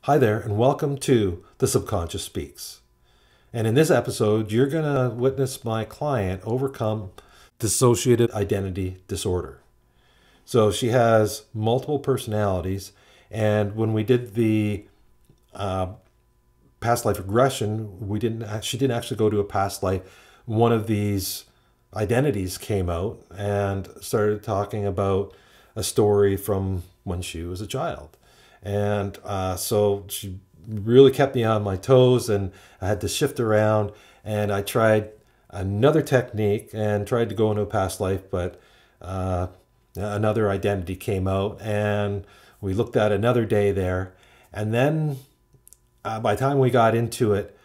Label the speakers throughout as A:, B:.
A: Hi there, and welcome to The Subconscious Speaks. And in this episode, you're going to witness my client overcome dissociative identity disorder. So she has multiple personalities, and when we did the past life regression, she didn't actually go to a past life. One of these identities came out and started talking about a story from when she was a child. And so she really kept me on my toes, and I had to shift around, and I tried another technique and tried to go into a past life, but another identity came out, and we looked at another day there. And then by the time we got into it,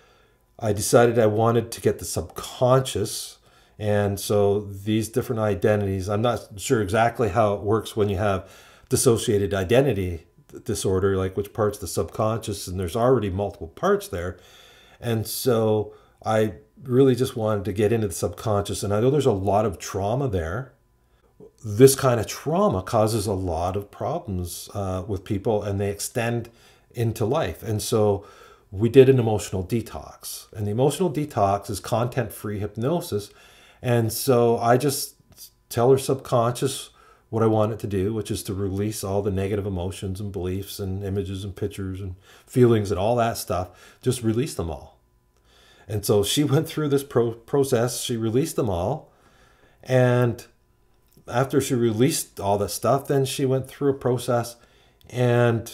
A: I decided I wanted to get the subconscious. And so these different identities, I'm not sure exactly how it works when you have dissociated identity disorder, like which part's the subconscious, and there's already multiple parts there. And so I really just wanted to get into the subconscious, and I know there's a lot of trauma there. This kind of trauma causes a lot of problems with people, and they extend into life. And so we did an emotional detox, and the emotional detox is content-free hypnosis. And so I just tell her subconscious what I want it to do, which is to release all the negative emotions and beliefs and images and pictures and feelings and all that stuff. Just release them all. And so she went through this process. She released them all. And after she released all that stuff, then she went through a process and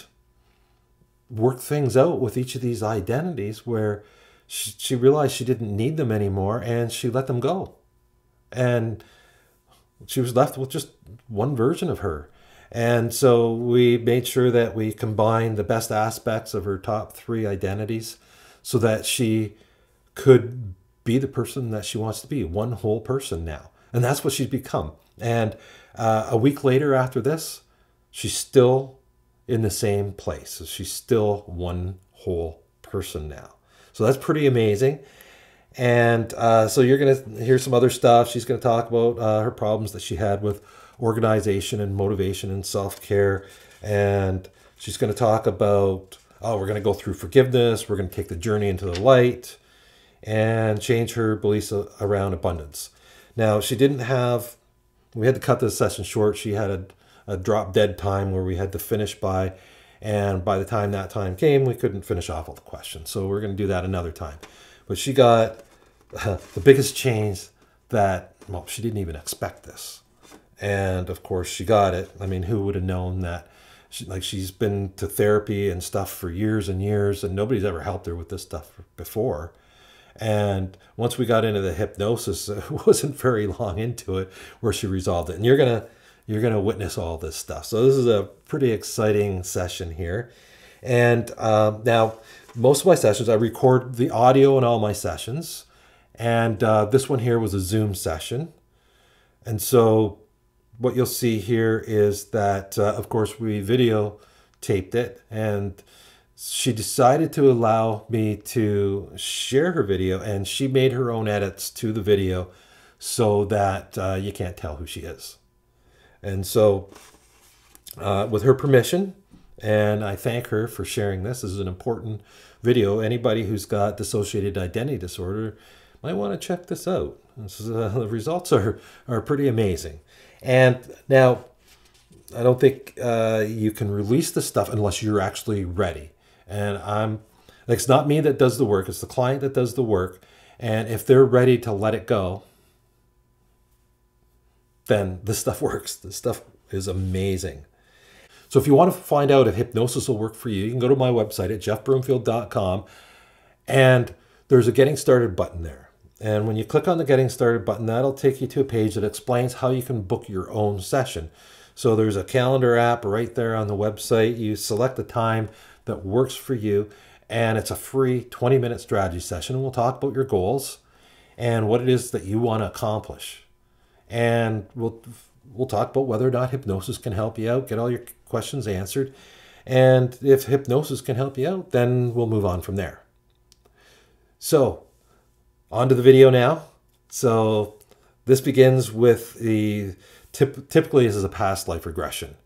A: worked things out with each of these identities where she realized she didn't need them anymore, and she let them go. And she was left with just one version of her. And so we made sure that we combined the best aspects of her top 3 identities so that she could be the person that she wants to be, one whole person now. And that's what she's become. And a week later after this, she's still in the same place. She's still one whole person now. So that's pretty amazing. And so you're going to hear some other stuff. She's going to talk about her problems that she had with organization and motivation and self-care. And she's going to talk about, we're going to go through forgiveness. We're going to take the journey into the light and change her beliefs around abundance. Now, we had to cut this session short. She had a drop dead time where we had to finish by. And by the time that time came, we couldn't finish off all the questions. So we're going to do that another time. But she got the biggest change that, well, she didn't even expect this. And of course she got it. I mean, who would have known that? She's been to therapy and stuff for years and years, and nobody's ever helped her with this stuff before. And once we got into the hypnosis, it wasn't very long into it where she resolved it. And you're gonna witness all this stuff. So this is a pretty exciting session here. And now, most of my sessions, I record the audio in all my sessions. And this one here was a Zoom session. And so what you'll see here is that, of course, we videotaped it. And she decided to allow me to share her video. And she made her own edits to the video so that you can't tell who she is. And so with her permission, and I thank her for sharing this. This is an important video. Anybody who's got dissociated identity disorder might want to check this out. The results are pretty amazing. And now, I don't think you can release this stuff unless you're actually ready. And it's not me that does the work. It's the client that does the work. And if they're ready to let it go, then this stuff works. This stuff is amazing. So if you want to find out if hypnosis will work for you, you can go to my website at jeffbroomfield.com, and there's a Getting Started button there. And when you click on the Getting Started button, that'll take you to a page that explains how you can book your own session. So there's a calendar app right there on the website. You select the time that works for you, and it's a free 20-minute strategy session. We'll talk about your goals and what it is that you want to accomplish. And we'll talk about whether or not hypnosis can help you out, get all your questions answered. And if hypnosis can help you out, then we'll move on from there. So, on to the video now. So, this begins with typically this is a past life regression.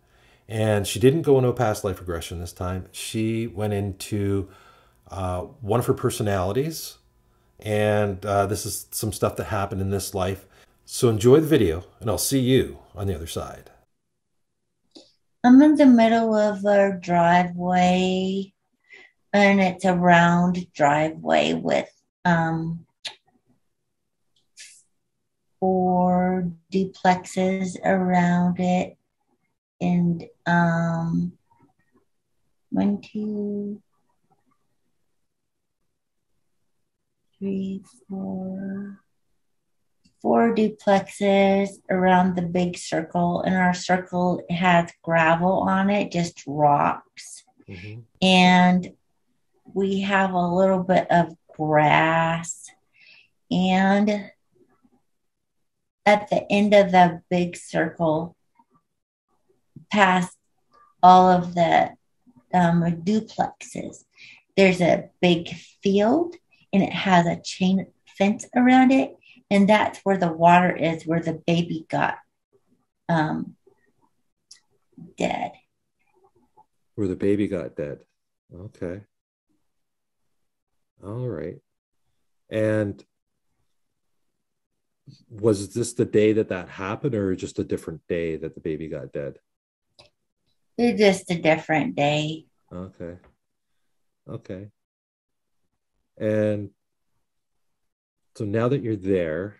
A: And she didn't go into a past life regression this time. She went into one of her personalities. And this is some stuff that happened in this life. So enjoy the video, and I'll see you on the other side.
B: I'm in the middle of a driveway, and it's a round driveway with um, four duplexes around it. And one, two, three, four duplexes around the big circle. And our circle has gravel on it, just rocks.
A: Mm-hmm.
B: And we have a little bit of grass. And at the end of the big circle, past all of the duplexes, there's a big field and it has a chain fence around it. And that's where the water is, where the baby got dead.
A: Where the baby got dead. Okay. All right. And was this the day that that happened, or just a different day that the baby got dead?
B: It's just a different day.
A: Okay. Okay. And so now that you're there,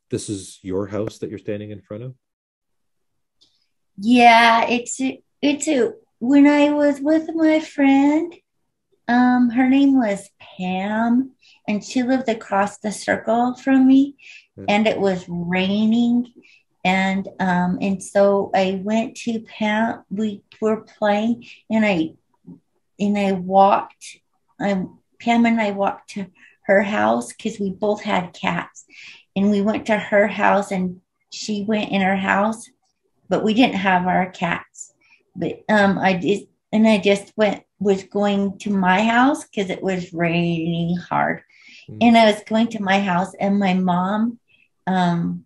A: this is your house that you're standing in front of?
B: Yeah, it's a when I was with my friend, her name was Pam, and she lived across the circle from me,
A: Yeah.
B: and it was raining, and so I went to Pam. We were playing, and I walked. Pam and I walked to her house because we both had cats, and we went to her house, and she went in her house, but we didn't have our cats. But I just was going to my house because it was raining hard,
A: Mm.
B: and I was going to my house, and my mom um,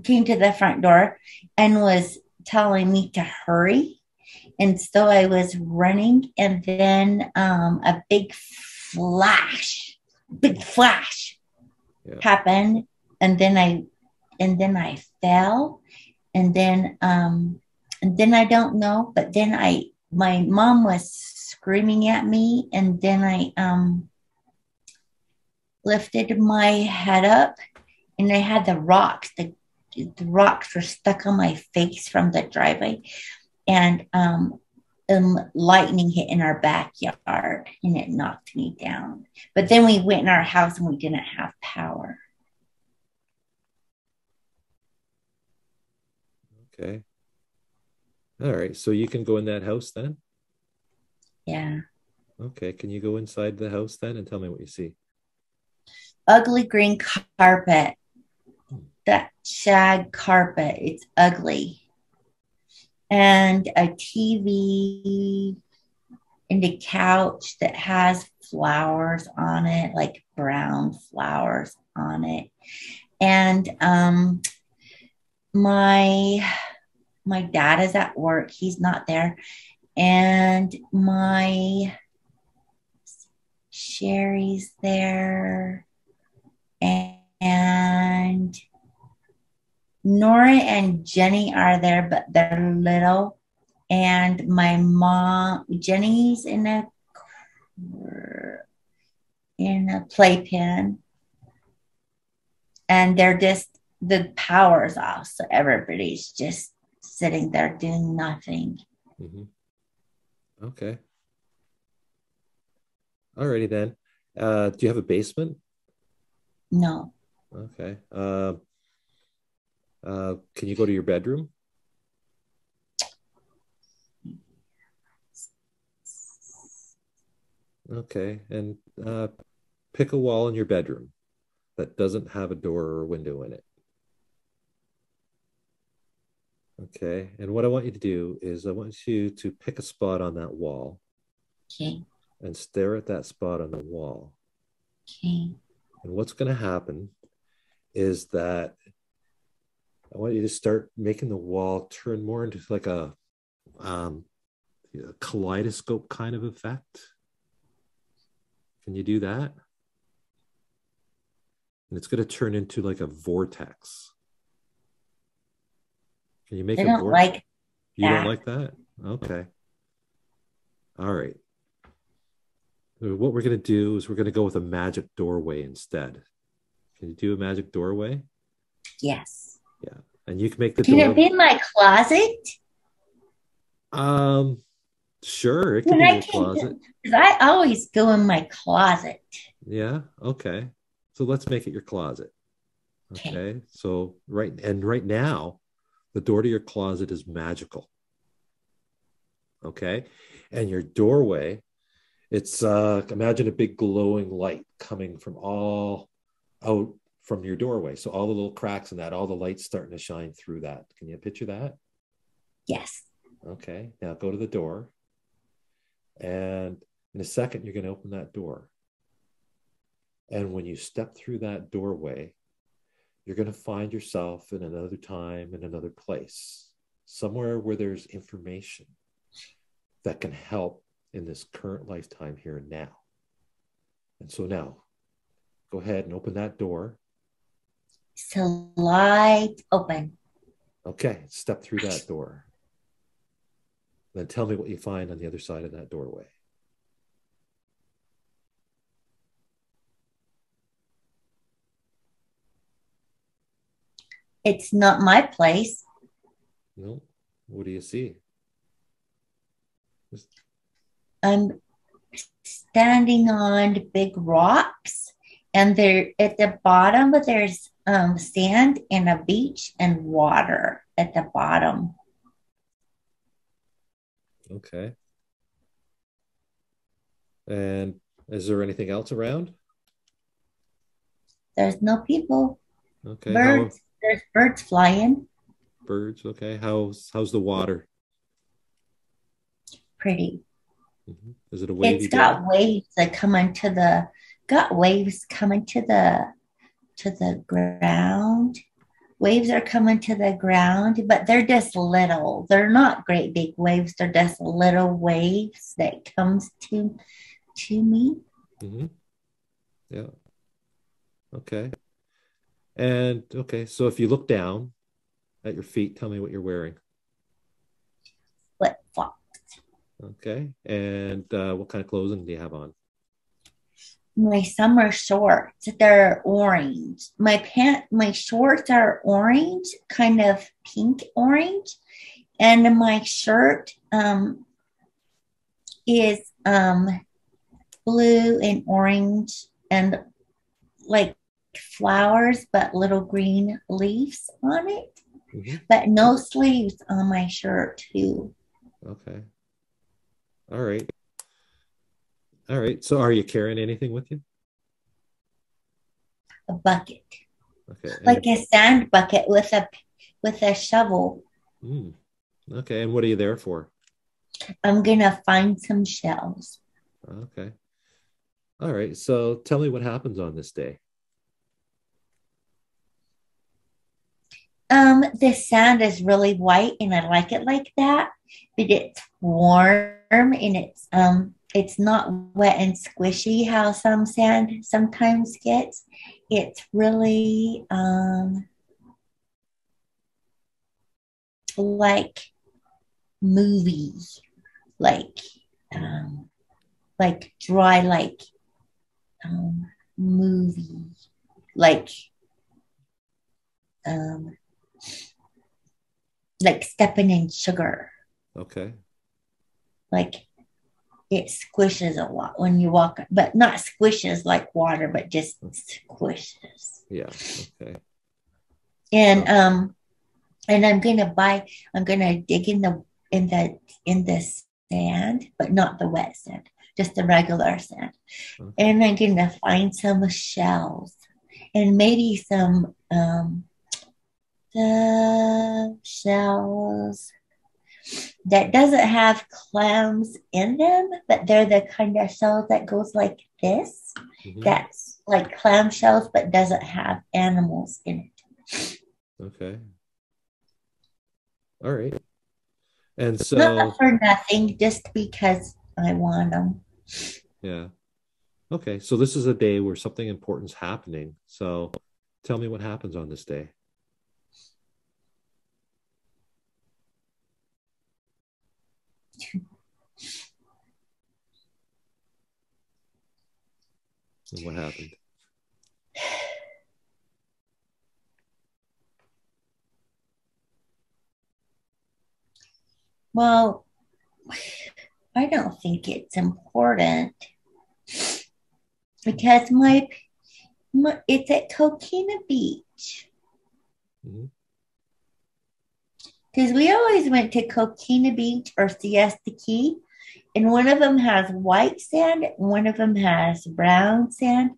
B: came to the front door and was telling me to hurry, and so I was running, and then a big flash
A: Yeah.
B: happened, and then I fell, and then I don't know, but then my mom was screaming at me, and then I lifted my head up, and I had the rocks were stuck on my face from the driveway, and lightning hit in our backyard, and it knocked me down. But then we went in our house, and we didn't have power.
A: Okay. All right. So you can go in that house then?
B: Yeah.
A: Okay. Can you go inside the house then and tell me what you see?
B: Ugly green carpet, that shag carpet. It's ugly. And a TV and a couch that has flowers on it, like brown flowers on it. And my my dad is at work. He's not there. And my Sherry's there. And Nora and Jenny are there, but they're little. And my mom, Jenny's in a playpen, and they're just the power's off, so everybody's just sitting there doing nothing.
A: Mm-hmm. Okay. Alrighty then. Do you have a basement?
B: No,
A: Okay. Can you go to your bedroom? Okay. And pick a wall in your bedroom that doesn't have a door or a window in it. Okay. And what I want you to do is I want you to pick a spot on that wall
B: okay,
A: and stare at that spot on the wall.
B: okay,
A: And what's going to happen is that I want you to start making the wall turn more into like a kaleidoscope kind of effect. Can you do that? And it's going to turn into like a vortex. Can you make
B: I
A: a
B: don't
A: vortex?
B: like
A: You don't
B: that.
A: like that? Okay. All right. What we're going to do is we're going to go with a magic doorway instead. Can you do a magic doorway?
B: Yes.
A: Yeah. And you can make the
B: Can it
A: door.
B: be in my closet?
A: Um, sure, it could
B: When
A: be in
B: I
A: your
B: can't
A: closet.
B: go, because I always go in my closet.
A: Yeah. Okay. So let's make it your closet.
B: Okay.
A: Okay. So right now, the door to your closet is magical. Okay. And your doorway, it's imagine a big glowing light coming from all out from your doorway. So all the little cracks in that, all the lights starting to shine through that. Can you picture that?
B: Yes.
A: Okay. Now go to the door. And in a second, you're going to open that door. And when you step through that doorway, you're going to find yourself in another time, in another place, somewhere where there's information that can help in this current lifetime here and now. And so now, go ahead and open that door.
B: Slide open.
A: Okay, step through that door. Then tell me what you find on the other side of that doorway.
B: It's not my place.
A: No, what do you see?
B: I'm standing on big rocks, and there at the bottom, but there's sand and a beach and water at the bottom.
A: Okay. And is there anything else around?
B: There's no people.
A: Okay. How
B: Birds. There's birds flying.
A: birds? Okay. How's the water?
B: Pretty.
A: Is it a
B: It's
A: wavy water?
B: got waves that come into the got waves coming to the ground. Waves are coming to the ground, but they're just little. They're not great big waves. They're just little waves that comes to me.
A: Mm-hmm. Yeah. Okay. And okay, so if you look down at your feet, tell me what you're wearing.
B: Flip flop.
A: Okay. And what kind of clothing do you have on?
B: My summer shorts, they're orange. My shorts are orange, kind of pink orange, and my shirt is blue and orange and like flowers, but little green leaves on it,
A: Mm-hmm.
B: but no sleeves on my shirt too.
A: Okay. All right. All right. So are you carrying anything with you?
B: A bucket,
A: Okay. And
B: like a sand bucket with a shovel.
A: okay. And what are you there for?
B: I'm gonna find some shells.
A: Okay. All right. So tell me what happens on this day.
B: The sand is really white and I like it like that, but it's warm and it's not wet and squishy how some sand sometimes gets. It's really like movie, like um like dry movie, like um like stepping in sugar.
A: Okay.
B: Like it squishes a lot when you walk, but not squishes like water, but just squishes.
A: Yeah. Okay.
B: And
A: So,
B: um and I'm gonna dig in the sand, but not the wet sand, just the regular sand.
A: okay.
B: And I'm gonna find some shells and maybe some the shells that doesn't have clams in them, but they're the kind of shells that goes like this.
A: Mm-hmm.
B: That's like clam shells, but doesn't have animals in it.
A: Okay. All right. And
B: Not
A: so,
B: for nothing, just because I want them.
A: yeah. Okay. So this is a day where something important's happening. So tell me what happens on this day. And what happened?
B: Well, I don't think it's important because it's at Coquina Beach.
A: Mhm.
B: Because we always went to Coquina Beach or Siesta Key, and one of them has white sand, one of them has brown sand.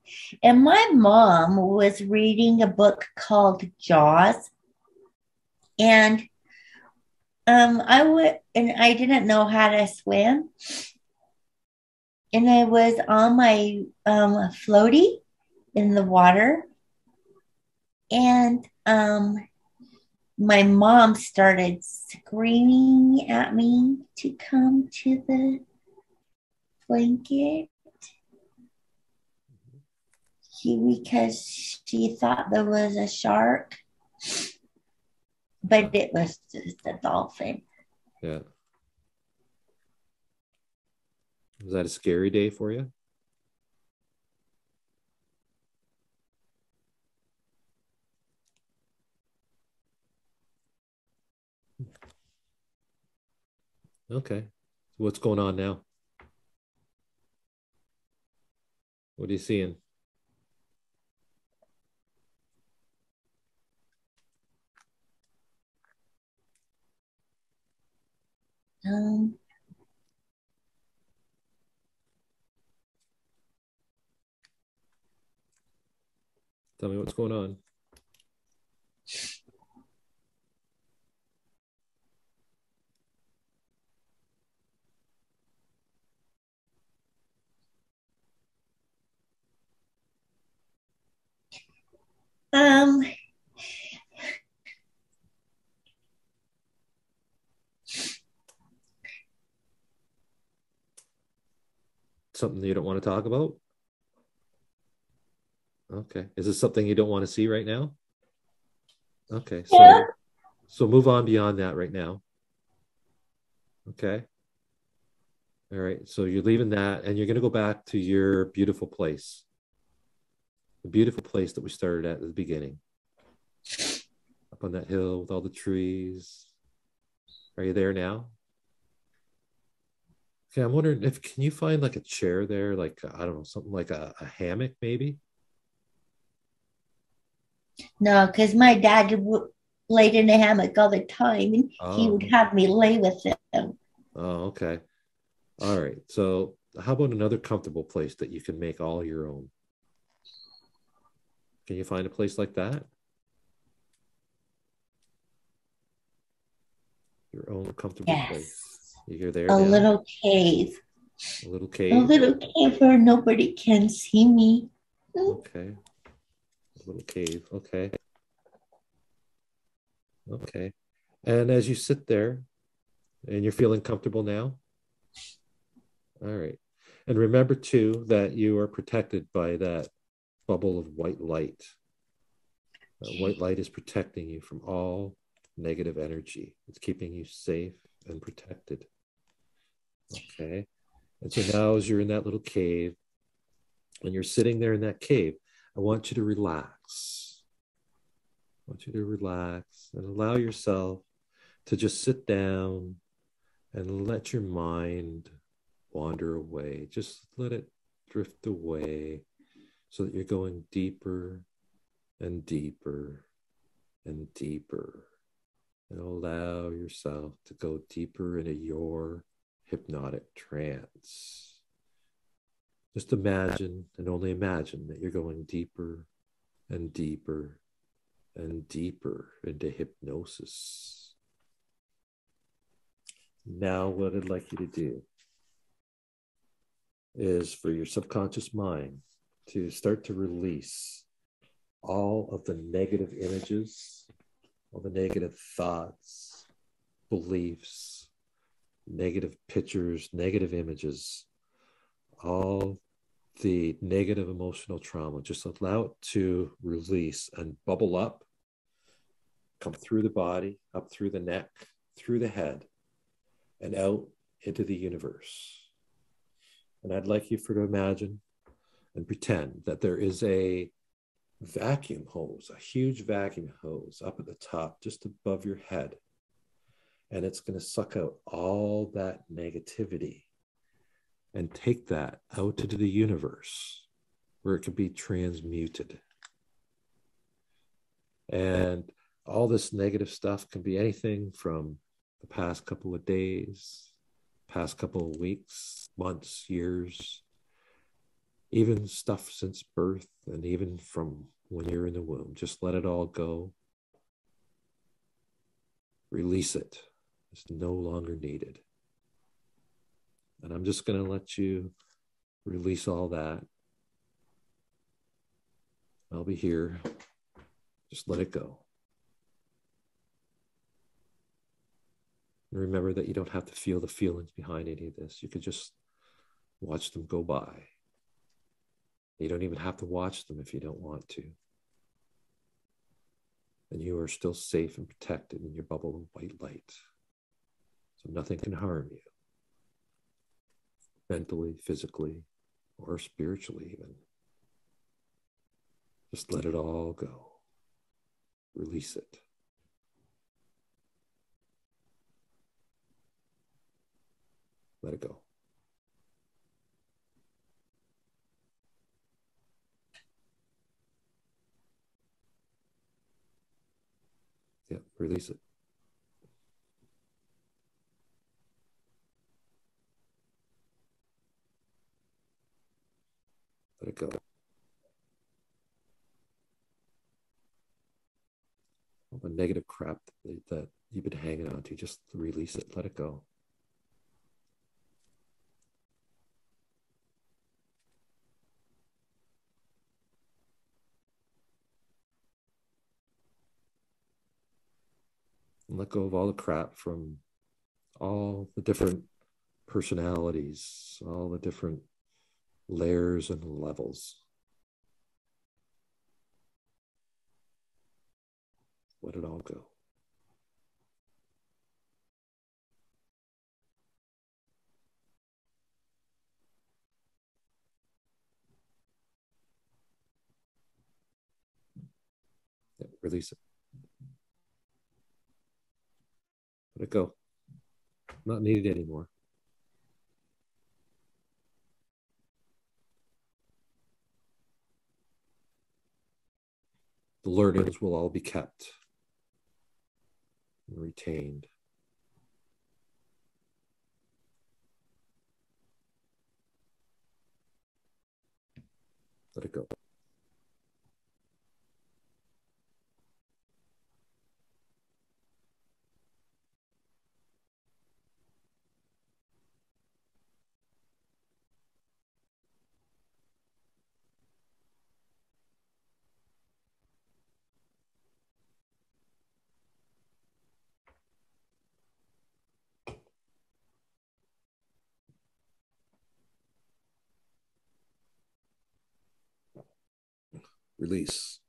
B: And my mom was reading a book called Jaws, and I didn't know how to swim, and I was on my floaty in the water, and my mom started screaming at me to come to the blanket because she thought there was a shark, but it was just a dolphin.
A: Yeah. Was that a scary day for you? Okay. So what's going on now? What are you seeing?
B: Um,
A: Tell me what's going on.
B: um,
A: Something you don't want to talk about? Okay. Is this something you don't want to see right now? Okay.
B: yeah.
A: So move on beyond that right now. Okay. All right. So you're leaving that and you're going to go back to your beautiful place, the beautiful place that we started at the beginning, up on that hill with all the trees. Are you there now? Okay. I'm wondering if can you find like a chair there, like I don't know, something like a hammock maybe?
B: No, because my laid in a hammock all the time, and he would
A: Oh,
B: have me lay with him.
A: oh, okay. All right. So how about another comfortable place that you can make all your own? Can you find a place like that? Your own comfortable place.
B: Yes,
A: You're there
B: a
A: now?
B: little cave,
A: A little
B: a
A: cave?
B: little cave where nobody can see me.
A: Okay. A little cave. Okay. Okay. And as you sit there and you're feeling comfortable now, all right. And remember too that you are protected by that bubble of white light. That white light is protecting you from all negative energy. It's keeping you safe and protected. Okay. And so now, as you're in that little cave and you're sitting there in that cave, I want you to relax. I want you to relax and allow yourself to just sit down and let your mind wander away. Just let it drift away so that you're going deeper and deeper and deeper. And allow yourself to go deeper into your hypnotic trance. Just imagine and only imagine that you're going deeper and deeper and deeper into hypnosis. Now, what I'd like you to do is for your subconscious mind to start to release all of the negative images, all the negative thoughts, beliefs, negative pictures, negative images, all the negative emotional trauma. Just allow it to release and bubble up, come through the body, up through the neck, through the head, and out into the universe. And I'd like you to imagine and pretend that there is a vacuum hose, a huge vacuum hose up at the top, just above your head. And it's going to suck out all that negativity and take that out into the universe where it can be transmuted. And all this negative stuff can be anything from the past couple of days, past couple of weeks, months, years, even stuff since birth, and even from when you're in the womb. Just let it all go. Release it. It's no longer needed. And I'm just going to let you release all that. I'll be here. Just let it go. And remember that you don't have to feel the feelings behind any of this. You could just watch them go by. You don't even have to watch them if you don't want to. And you are still safe and protected in your bubble of white light. So nothing can harm you. Mentally, physically, or spiritually even. Just let it all go. Release it. Let it go. Yeah, release it. Let it go. All the negative crap that you've been hanging on to, just release it. Let it go. And let go of all the crap from all the different personalities, all the different layers and levels. Let it all go. Yeah, release it. Let it go. Not needed anymore. The learnings will all be kept and retained. Let it go. Release.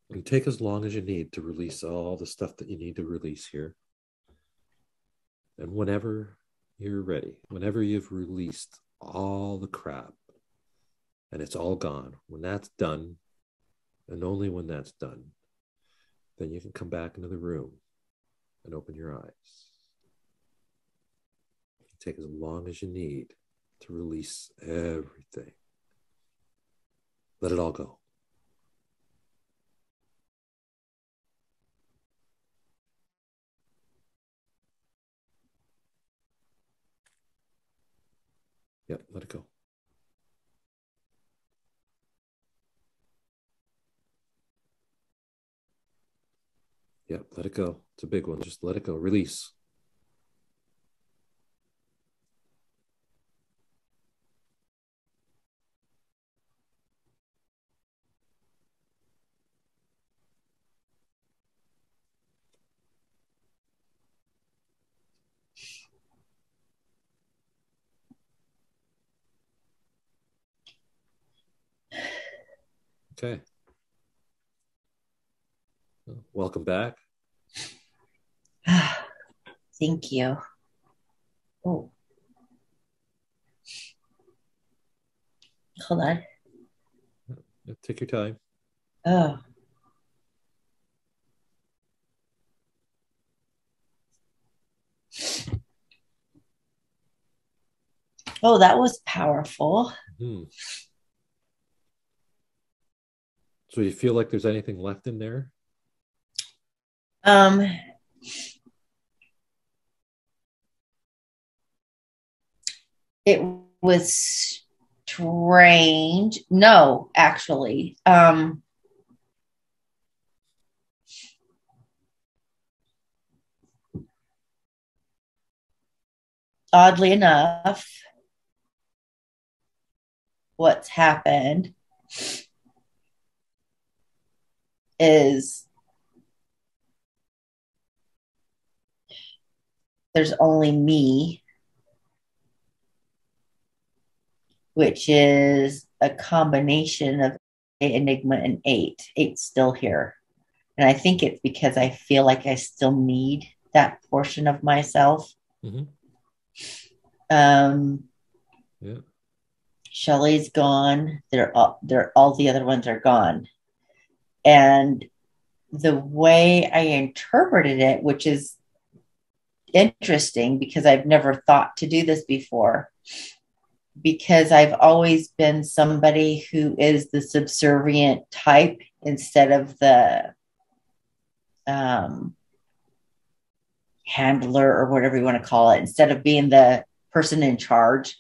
A: And take as long as you need to release all the stuff that you need to release here. And whenever you're ready, whenever you've released all the crap and it's all gone, when that's done, and only when that's done, then you can come back into the room and open your eyes. Take as long as you need to release everything. Let it all go. Yep, let it go. Yep, let it go. It's a big one. Just let it go. Release. Okay. Welcome back.
B: Thank you. Oh, hold on.
A: Take your time.
B: Oh. Oh, that was powerful.
A: Hmm. So you feel like there's anything left in there?
B: Um, it was strange. No, actually. Oddly enough, what's happened is there's only me, which is a combination of Enigma and eight. Eight's still here. And I think it's because I feel like I still need that portion of myself.
A: Mm-hmm. Yeah.
B: Shelley's gone. All the other ones are gone. And the way I interpreted it, which is interesting because I've never thought to do this before, because I've always been somebody who is the subservient type instead of the handler or whatever you want to call it. Instead of being the person in charge,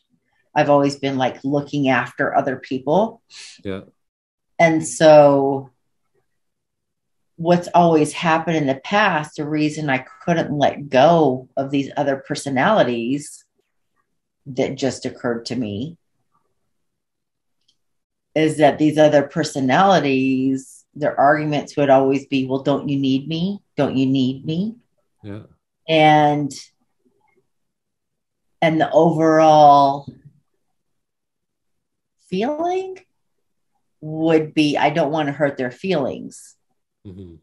B: I've always been like looking after other people.
A: Yeah.
B: And so what's always happened in the past, the reason I couldn't let go of these other personalities that just occurred to me is that these other personalities, their arguments would always be, well, don't you need me? Don't you need me?
A: Yeah.
B: And the overall feeling would be, I don't want to hurt their feelings.
A: Mm-hmm.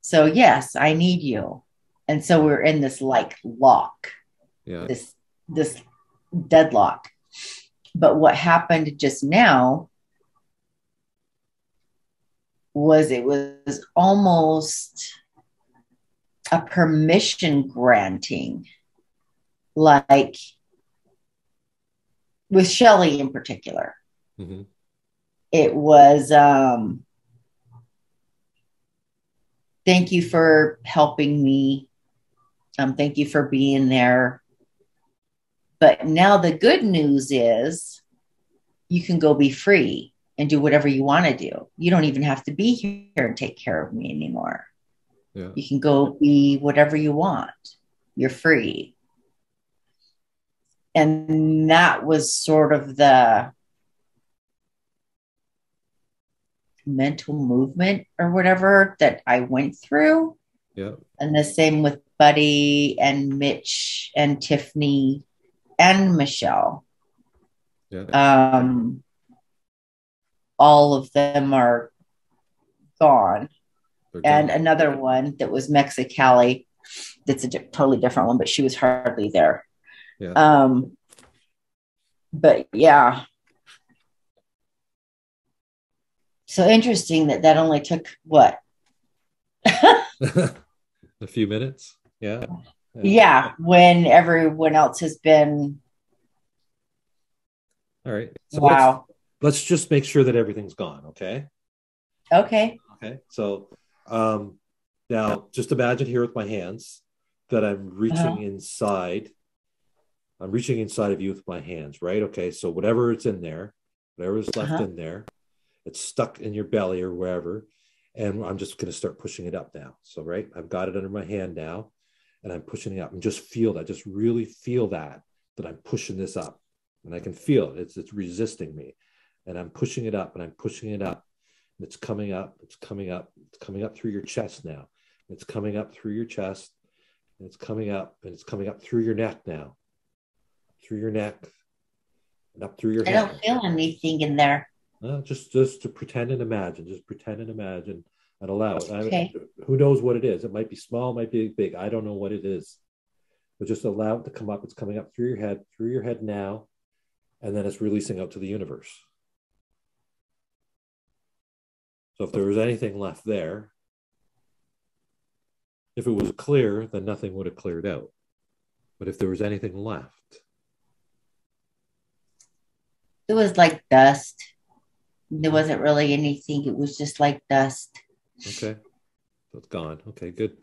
B: So yes, I need you. And so we're in this like lock,
A: Yeah.
B: this deadlock. But what happened just now was it was almost a permission granting, like with Shelley in particular.
A: Mm-hmm.
B: It was thank you for helping me. Thank you for being there. But now the good news is you can go be free and do whatever you want to do. You don't even have to be here and take care of me anymore.
A: Yeah.
B: You can go be whatever you want. You're free. And that was sort of the mental movement or whatever that I went through.
A: Yeah.
B: And the same with Buddy and Mitch and Tiffany and Michelle.
A: Yeah.
B: All of them are gone.
A: They're
B: And
A: gone.
B: another one that was Mexicali, that's a totally different one, but she was hardly there.
A: Yeah.
B: But yeah. So interesting that only took what?
A: A few minutes. Yeah.
B: Yeah, when everyone else has been.
A: All right. So
B: Wow.
A: let's just make sure that everything's gone. Okay.
B: Okay.
A: Okay. So now just imagine here with my hands that I'm reaching inside. I'm reaching inside of you with my hands, right? Okay. So whatever it's in there, whatever is left in there, it's stuck in your belly or wherever. And I'm just going to start pushing it up now. So, right, I've got it under my hand now and I'm pushing it up and just feel that, just really feel that I'm pushing this up and I can feel it. It's resisting me and I'm pushing it up and I'm pushing it up. And it's coming up. It's coming up. It's coming up through your chest now. It's coming up through your chest. And it's coming up and it's coming up through your neck now. Through your neck and up through your head.
B: I don't feel anything in there.
A: Just to pretend and imagine. Just pretend and imagine and allow it.
B: Okay.
A: Who knows what it is? It might be small, it might be big. I don't know what it is. But just allow it to come up. It's coming up through your head now, and then it's releasing out to the universe. So if there was anything left there, if it was clear, then nothing would have cleared out. But if there was anything left,
B: It was like dust. There wasn't really anything. It was just like dust.
A: okay, so it's gone. Okay, good.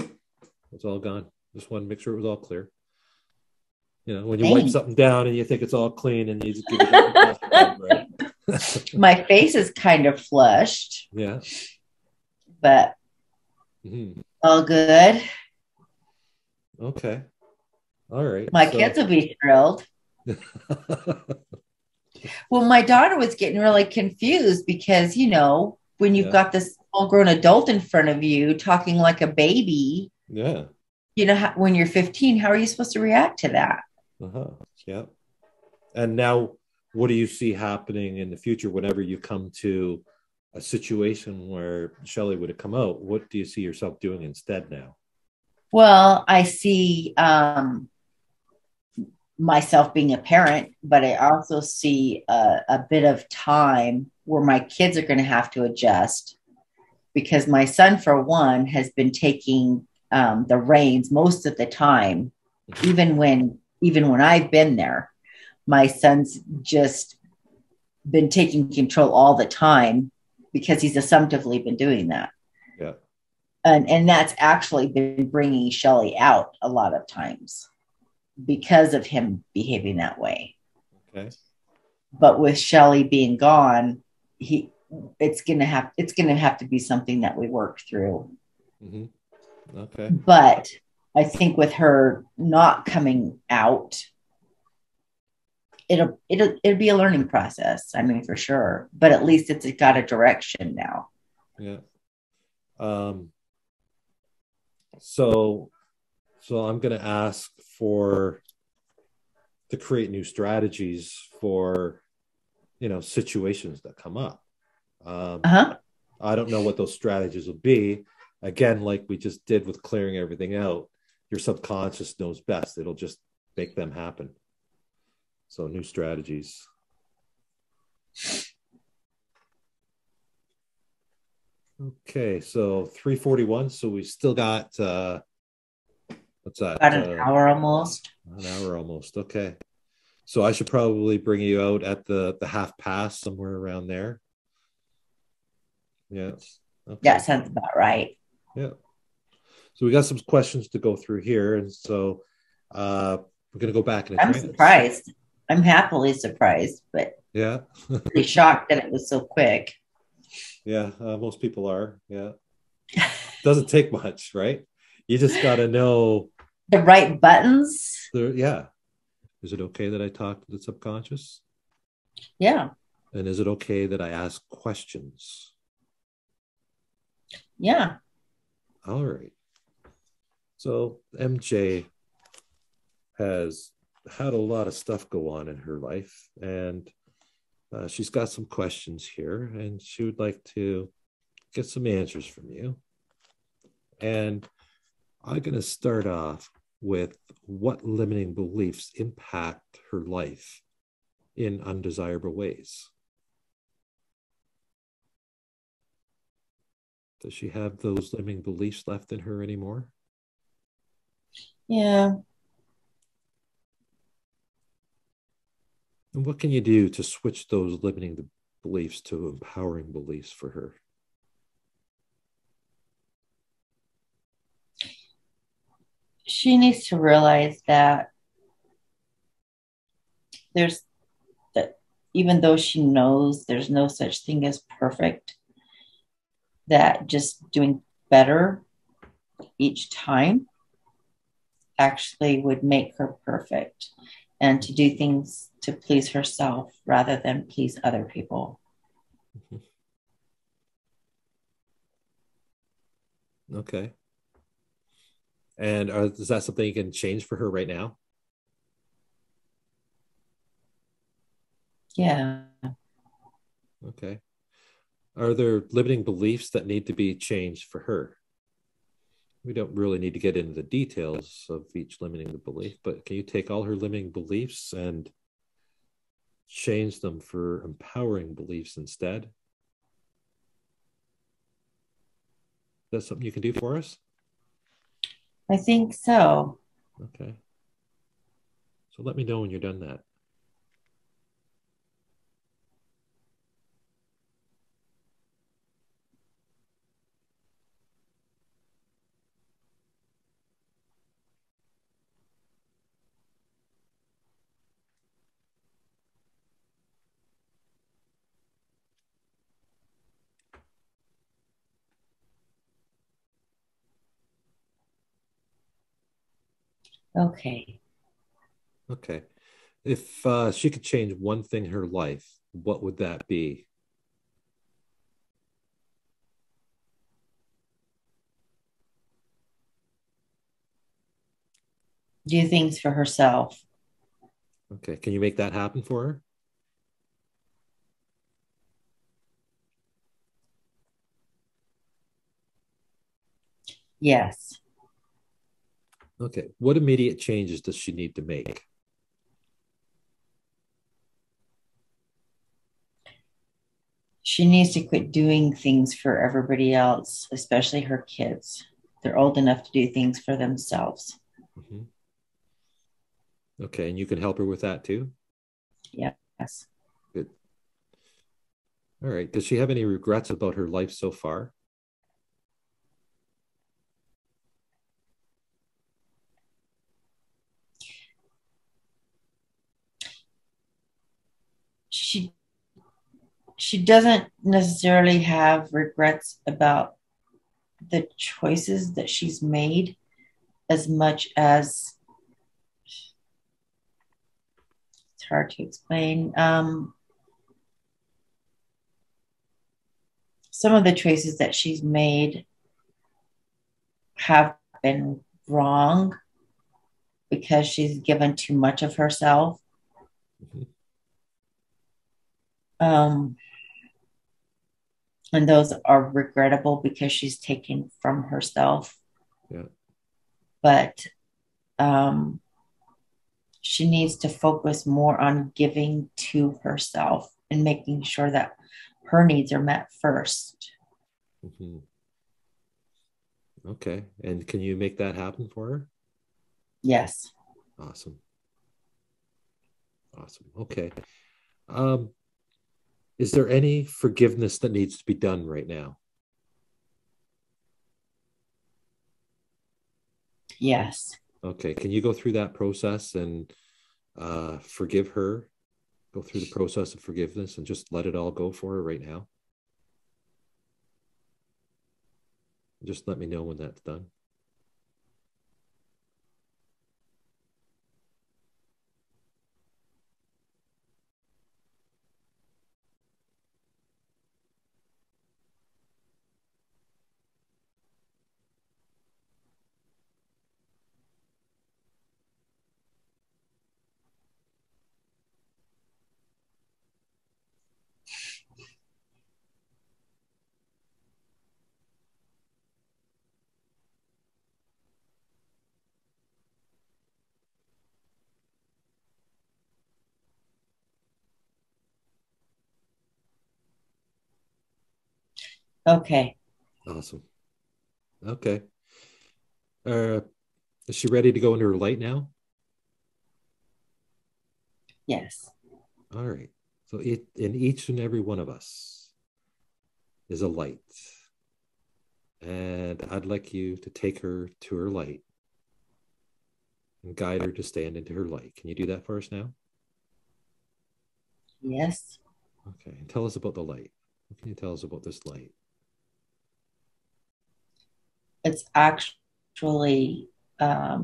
A: It's all gone. Just want to make sure it was all clear. You know, when you wipe something down and you think it's all clean and you just give it right?
B: My face is kind of flushed.
A: Yeah.
B: But all good.
A: Okay. All right.
B: My kids will be thrilled. Well, my daughter was getting really confused because, you know, when you've got this full-grown adult in front of you talking like a baby,
A: yeah,
B: you know, when you're 15, how are you supposed to react to that?
A: Yeah. And now, what do you see happening in the future whenever you come to a situation where Shelley would have come out? What do you see yourself doing instead now?
B: Well, I see myself being a parent, but I also see a bit of time where my kids are going to have to adjust because my son, for one, has been taking the reins most of the time, even when I've been there. My son's just been taking control all the time because he's assumptively been doing that.
A: Yeah.
B: And that's actually been bringing Shelley out a lot of times because of him behaving that way.
A: Okay.
B: But with Shelley being gone, it's gonna have to be something that we work through.
A: Okay.
B: But I think with her not coming out, it'll be a learning process. I mean, for sure. But at least it's got a direction now.
A: Yeah. So I'm going to ask to create new strategies for, you know, situations that come up. I don't know what those strategies will be. Again, like we just did with clearing everything out, your subconscious knows best. It'll just make them happen. So new strategies. Okay, so 3:41. So we still got what's that?
B: About an hour almost.
A: An hour almost. Okay. So I should probably bring you out at the half past, somewhere around there. Yeah.
B: Okay. That sounds about right.
A: Yeah. So we got some questions to go through here. And so we're going to go back.
B: I'm surprised. I'm happily surprised, but
A: yeah,
B: pretty shocked that it was so quick.
A: Yeah, most people are. Yeah. Doesn't take much, right? You just got to know
B: the right buttons.
A: Yeah. Is it okay that I talk to the subconscious?
B: Yeah.
A: And is it okay that I ask questions?
B: Yeah.
A: All right. So MJ has had a lot of stuff go on in her life, and she's got some questions here, and she would like to get some answers from you. And I'm going to start off with what limiting beliefs impact her life in undesirable ways. Does she have those limiting beliefs left in her anymore?
B: Yeah.
A: And what can you do to switch those limiting beliefs to empowering beliefs for her?
B: She needs to realize that even though she knows there's no such thing as perfect, that just doing better each time actually would make her perfect, and to do things to please herself rather than please other people.
A: Okay. And is that something you can change for her right now?
B: Yeah.
A: Okay. Are there limiting beliefs that need to be changed for her? We don't really need to get into the details of each limiting belief, but can you take all her limiting beliefs and change them for empowering beliefs instead? That's something you can do for us?
B: I think so.
A: Okay. So let me know when you're done that.
B: Okay.
A: Okay. If she could change one thing in her life, what would that be?
B: Do things for herself.
A: Okay. Can you make that happen for her?
B: Yes.
A: Okay. What immediate changes does she need to make?
B: She needs to quit doing things for everybody else, especially her kids. They're old enough to do things for themselves.
A: Mhm. Okay. And you can help her with that too?
B: Yes.
A: Good. All right. Does she have any regrets about her life so far?
B: She she doesn't necessarily have regrets about the choices that she's made as much as it's hard to explain. Some of the choices that she's made have been wrong because she's given too much of herself.
A: Mhm.
B: Um, and those are regrettable because she's taken from herself.
A: Yeah.
B: But um, she needs to focus more on giving to herself and making sure that her needs are met first.
A: Mhm. Okay. And can you make that happen for her?
B: Yes.
A: Awesome. Awesome. Okay. Um, is there any forgiveness that needs to be done right now?
B: Yes.
A: Okay. Can you go through that process and forgive her? Go through the process of forgiveness and just let it all go for her right now? Just let me know when that's done.
B: Okay.
A: Awesome. Okay. Uh, is she ready to go into her light now?
B: Yes.
A: All right. So in each and every one of us is a light. And I'd like you to take her to her light and guide her to stand into her light. Can you do that for us now?
B: Yes.
A: Okay. And tell us about the light. What can you tell us about this light?
B: It's actually a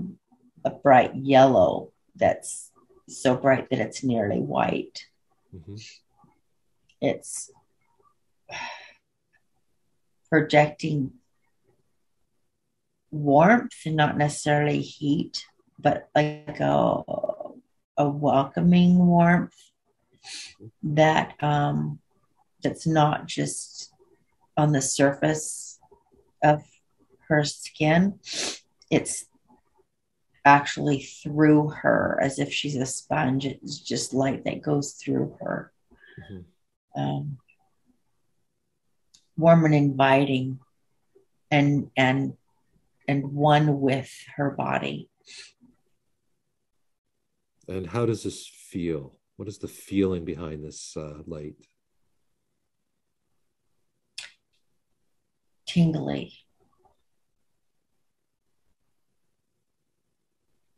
B: bright yellow that's so bright that it's nearly white.
A: Mm-hmm.
B: It's projecting warmth and not necessarily heat, but like a welcoming warmth that that's not just on the surface of her skin. It's actually through her, as if she's a sponge. It's just light that goes through her. Warm and inviting, and one with her body.
A: And how does this feel? What is the feeling behind this light?
B: Tingly.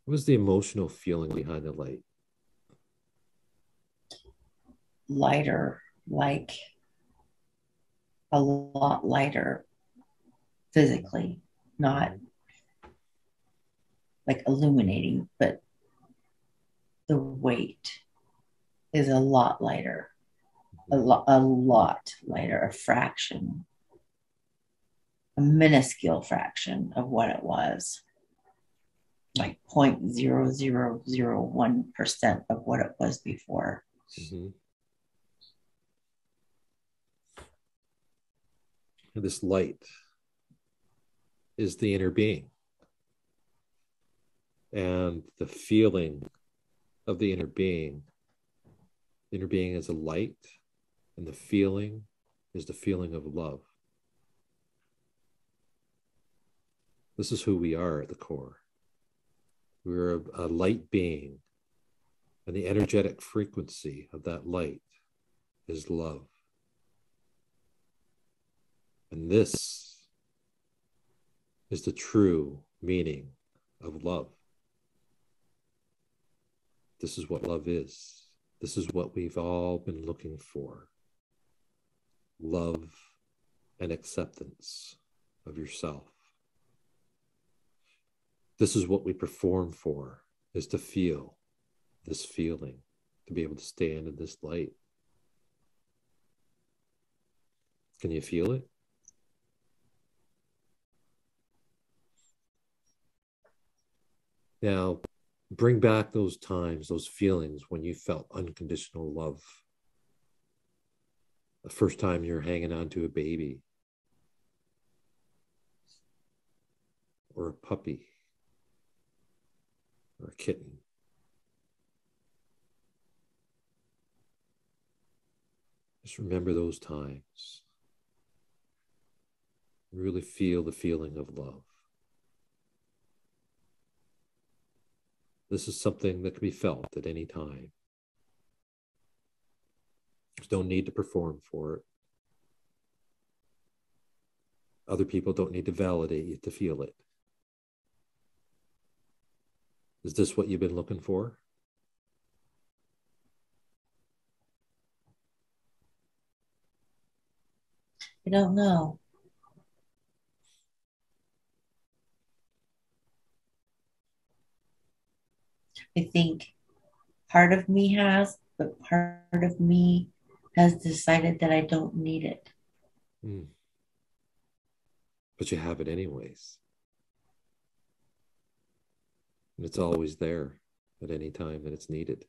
A: What was the emotional feeling behind the light?
B: Lighter, like a lot lighter physically, not like illuminating, but the weight is a lot lighter, a lot lighter, a fraction, a minuscule fraction of what it was, like 0.0001% of what it was before.
A: And this light is the inner being. And the feeling of the inner being is a light, and the feeling is the feeling of love. This is who we are at the core. We're a light being, and the energetic frequency of that light is love. And this is the true meaning of love. This is what love is. This is what we've all been looking for. Love and acceptance of yourself. This is what we perform for, is to feel this feeling, to be able to stand in this light. Can you feel it? Now, bring back those times, those feelings when you felt unconditional love. The first time you're hanging on to a baby or a puppy or a kitten. Just remember those times. Really feel the feeling of love. This is something that can be felt at any time. There's no need to perform for it. Other people don't need to validate you to feel it. Is this what you've been looking for?
B: I don't know. I think part of me has, but part of me has decided that I don't need it.
A: But you have it anyways. And it's always there at any time that it's needed.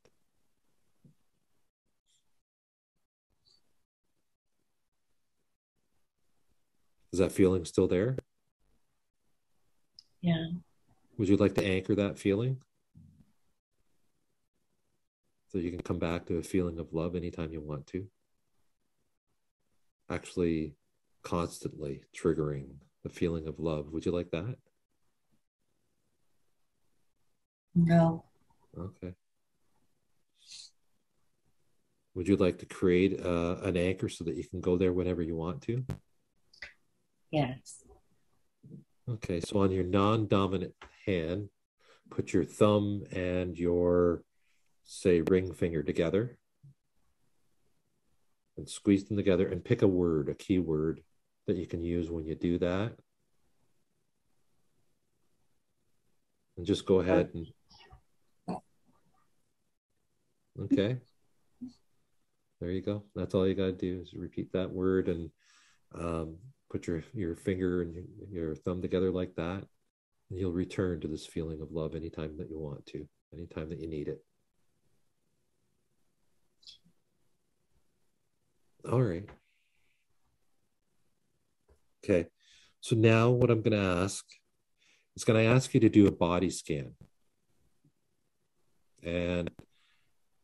A: Is that feeling still there?
B: Yeah.
A: Would you like to anchor that feeling? So you can come back to a feeling of love anytime you want to. Actually, constantly triggering the feeling of love. Would you like that?
B: No.
A: Okay. Would you like to create an anchor so that you can go there whenever you want to?
B: Yes.
A: Okay, so on your non-dominant hand, put your thumb and your, say, ring finger together and squeeze them together and pick a word, a key word that you can use when you do that. And just go ahead and, okay. There you go. That's all you got to do is repeat that word and put your finger and your thumb together like that. And you'll return to this feeling of love anytime that you want to, anytime that you need it. All right. Okay. So now what I'm going to ask is going to ask you to do a body scan. And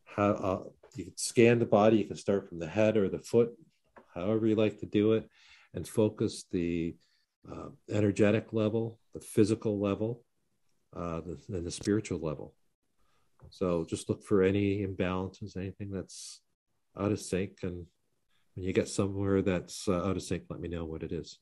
A: how you can scan the body. You can start from the head or the foot, however you like to do it, and focus the energetic level, the physical level, and the spiritual level. So just look for any imbalances, anything that's out of sync. And when you get somewhere that's out of sync, let me know what it is.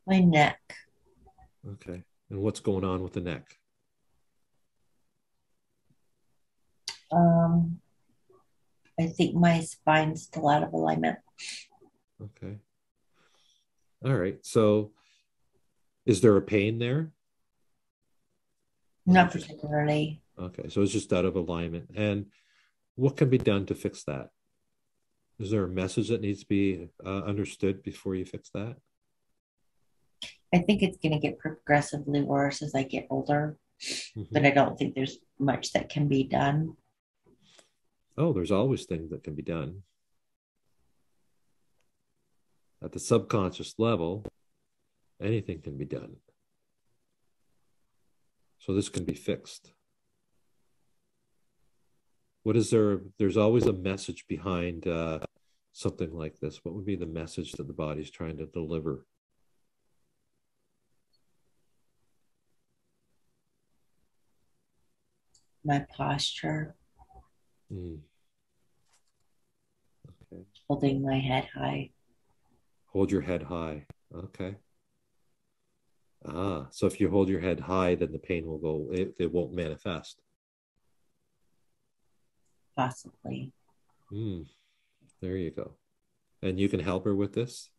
B: My neck.
A: Okay. And what's going on with the neck?
B: Um, I think my spine's still out of alignment.
A: Okay. All right. So is there a pain there? Or is it
B: Not
A: just
B: particularly.
A: okay? So it's just out of alignment. And what can be done to fix that? Is there a message that needs to be understood before you fix that?
B: I think it's going to get progressively worse as I get older, but
A: Mm-hmm.
B: I don't think there's much that can be done.
A: Oh, there's always things that can be done. At the subconscious level, anything can be done. So this can be fixed. What is there? There's always a message behind something like this. What would be the message that the body's trying to deliver?
B: My posture,
A: Mm, okay.
B: holding my head high.
A: Hold your head high. Okay. Ah, so if you hold your head high, then the pain will go, it won't manifest.
B: Possibly.
A: Mm, there you go. And you can help her with this?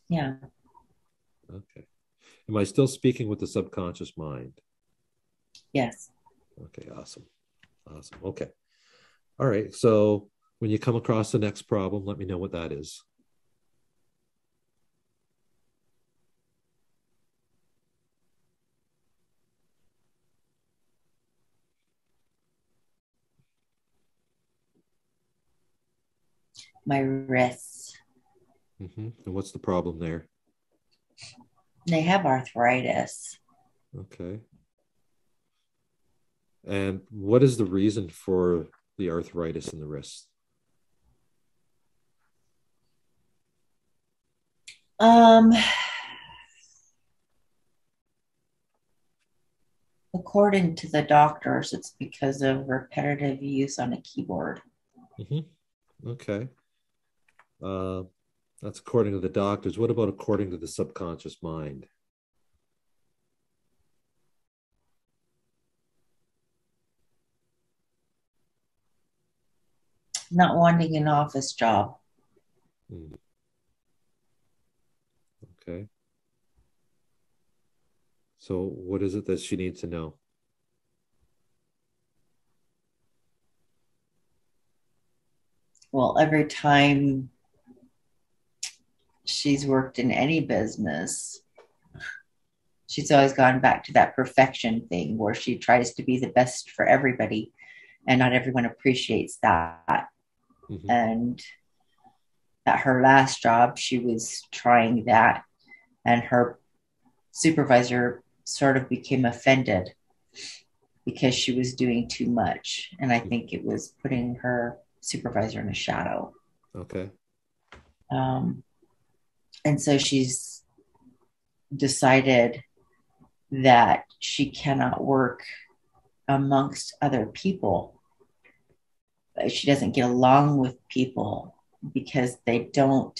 B: Yeah.
A: Okay. Am I still speaking with the subconscious mind?
B: Yes.
A: Okay, awesome. Awesome. Okay. All right. So when you come across the next problem, let me know what that is.
B: My wrists.
A: And what's the problem there?
B: They have arthritis.
A: Okay. And what is the reason for the arthritis in the wrist?
B: Um, According to the doctors, it's because of repetitive use on a keyboard.
A: Okay. Uh, that's according to the doctors. What about according to the subconscious mind?
B: Not wanting an office job.
A: Hmm, okay. So what is it that she needs to know?
B: Well, every time she's worked in any business, she's always gone back to that perfection thing where she tries to be the best for everybody, and not everyone appreciates that.
A: Mm-hmm.
B: And at her last job, she was trying that, and her supervisor sort of became offended because she was doing too much. And I think it was putting her supervisor in a shadow.
A: Okay.
B: Um, and so she's decided that she cannot work amongst other people. She doesn't get along with people because they don't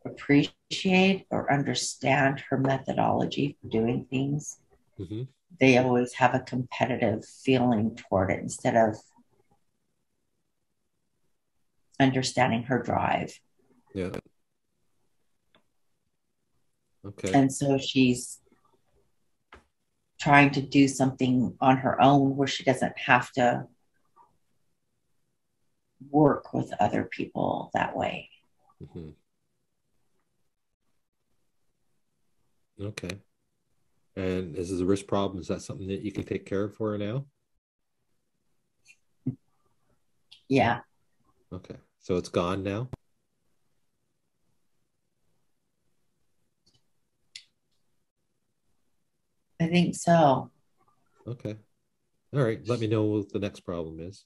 B: appreciate or understand her methodology for doing things.
A: Mm-hmm.
B: They always have a competitive feeling toward it instead of understanding her drive.
A: Yeah. Okay.
B: And so she's trying to do something on her own where she doesn't have to work with other people that way.
A: Mm-hmm. Okay. And is this a wrist problem? Is that something that you can take care of for her now?
B: Yeah,
A: Okay. So it's gone now?
B: I think so.
A: Okay. All right. Let me know what the next problem is.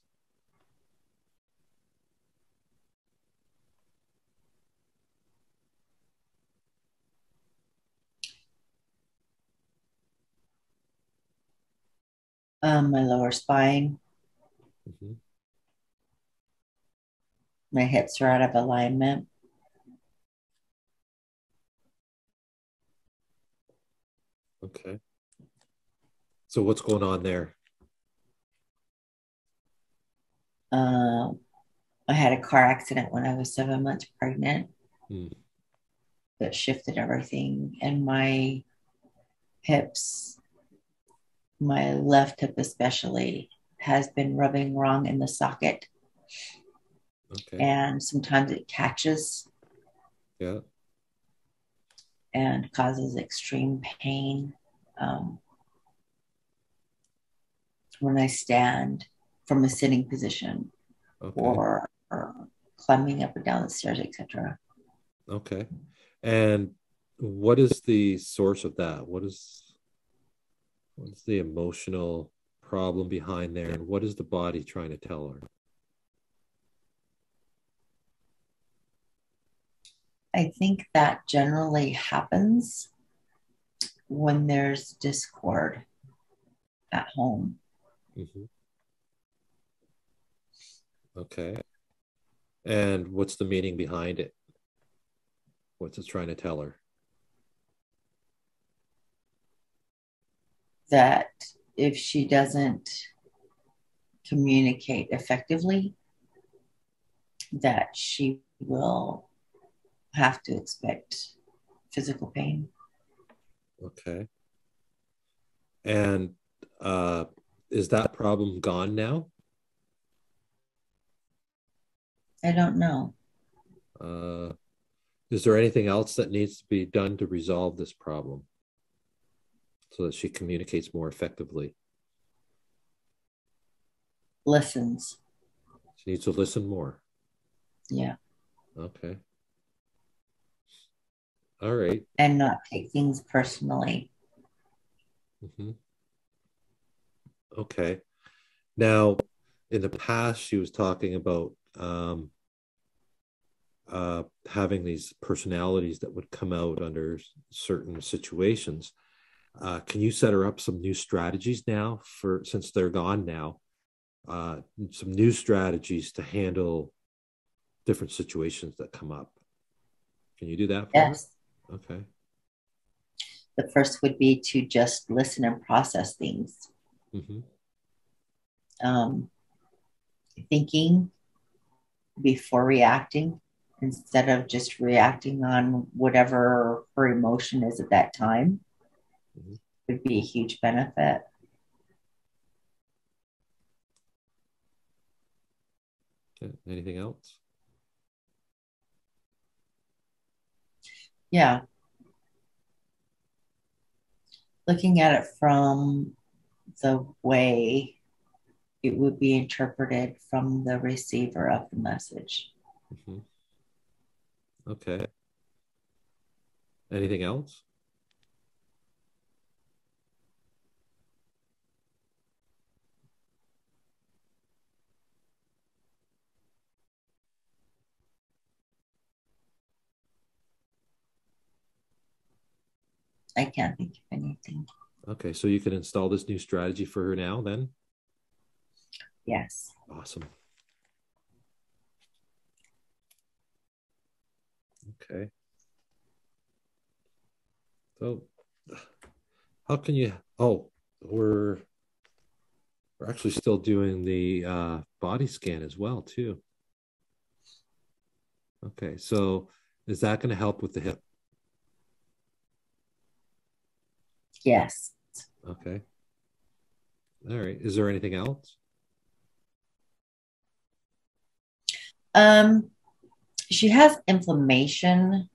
B: My lower spine,
A: Mhm.
B: my hips are out of alignment.
A: Okay. So what's going on there?
B: Uh, I had a car accident when I was 7 months pregnant
A: Hmm.
B: that shifted everything, and my hips, my left hip especially, has been rubbing wrong in the socket,
A: Okay.
B: and sometimes it catches
A: Yeah.
B: and causes extreme pain when I stand from a sitting position
A: Okay.
B: or climbing up and down the stairs, etc.
A: Okay. And what is the source of that? What's the emotional problem behind there? And what is the body trying to tell her?
B: I think that generally happens when there's discord at home.
A: Hmm. Okay. And what's the meaning behind it? What's it trying to tell her?
B: That if she doesn't communicate effectively, that she will have to expect physical pain.
A: Okay. And uh, is that problem gone now?
B: I don't know.
A: Uh, is there anything else that needs to be done to resolve this problem so that she communicates more effectively?
B: Listens.
A: She needs to listen more.
B: Yeah.
A: Okay. All right.
B: And not take things personally.
A: Mm-hmm. Okay. Now, in the past, she was talking about having these personalities that would come out under certain situations. Can you set her up some new strategies now for since they're gone now? Uh, some new strategies to handle different situations that come up. Can you do that for her?
B: Yes.
A: Okay.
B: The first would be to just listen and process things.
A: Mm-hmm.
B: Um, Thinking before reacting instead of just reacting on whatever her emotion is at that time
A: Mm-hmm.
B: would be a huge benefit.
A: Okay. Anything else?
B: Yeah. Looking at it from the way it would be interpreted from the receiver of the message.
A: Mm-hmm. Okay. Anything else?
B: I can't think of anything.
A: Okay. So you can install this new strategy for her now, then?
B: Yes.
A: Awesome. Okay. So how can you? Oh, we're we're actually still doing the body scan as well too. Okay, so is that going to help with the hip?
B: Yes.
A: Okay, all right. Is there anything else?
B: Um, she has inflammation,